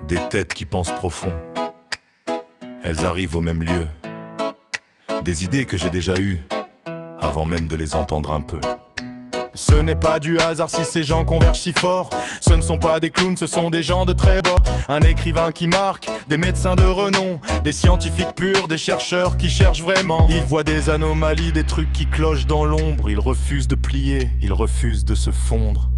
Des têtes qui pensent profond, elles arrivent au même lieu. Des idées que j'ai déjà eues, avant même de les entendre un peu. Ce n'est pas du hasard si ces gens convergent si fort. Ce ne sont pas des clowns, ce sont des gens de très bas. Un écrivain qui marque, des médecins de renom, des scientifiques purs, des chercheurs qui cherchent vraiment. Ils voient des anomalies, des trucs qui clochent dans l'ombre. Ils refusent de plier, ils refusent de se fondre.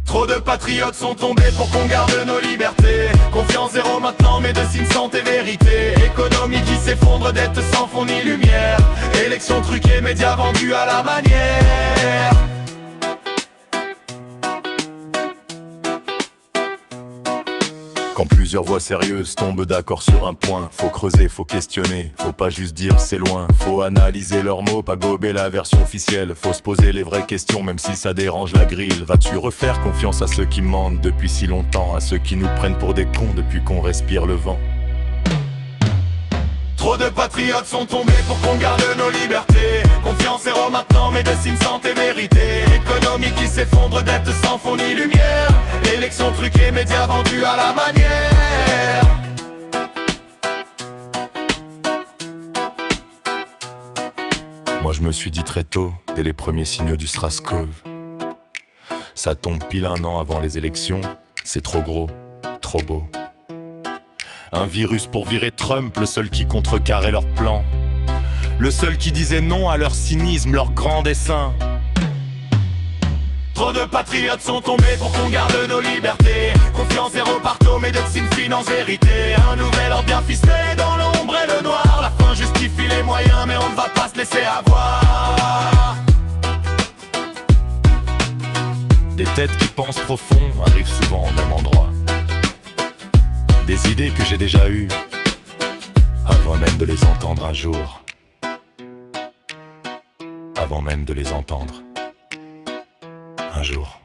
Trop de patriotes sont tombés pour qu'on garde nos libertés. Confiance zéro maintenant, médecine, santé, vérité. Économie qui s'effondre, dette sans fond ni lumière. Élections truquées, médias vendus à la manière. Quand plusieurs voix sérieuses tombent d'accord sur un point, faut creuser, faut questionner, faut pas juste dire c'est loin. Faut analyser leurs mots, pas gober la version officielle. Faut se poser les vraies questions même si ça dérange la grille. Vas-tu refaire confiance à ceux qui mentent depuis si longtemps, à ceux qui nous prennent pour des cons depuis qu'on respire le vent? Trop de patriotes sont tombés pour qu'on garde nos libertés. Confiance zéro maintenant, médecine, santé, vérité. Économie qui s'effondre, dette sans fond ni lumière. Élections truquées, médias vendus à la manière. Moi je me suis dit très tôt, dès les premiers signaux du Strascov, ça tombe pile un an avant les élections. C'est trop gros, trop beau. Un virus pour virer Trump, le seul qui contrecarrait leur plan. Le seul qui disait non à leur cynisme, leur grand dessein. Trop de patriotes sont tombés pour qu'on garde nos libertés. Confiance zéro partout, médecine, finance, vérité. Un nouvel ordre bien ficelé dans l'ombre et le noir. La fin justifie les moyens, mais on ne va pas se laisser avoir. Des têtes qui pensent profond arrivent souvent au même endroit. Des idées que j'ai déjà eues, avant même de les entendre un jour. Avant même de les entendre un jour.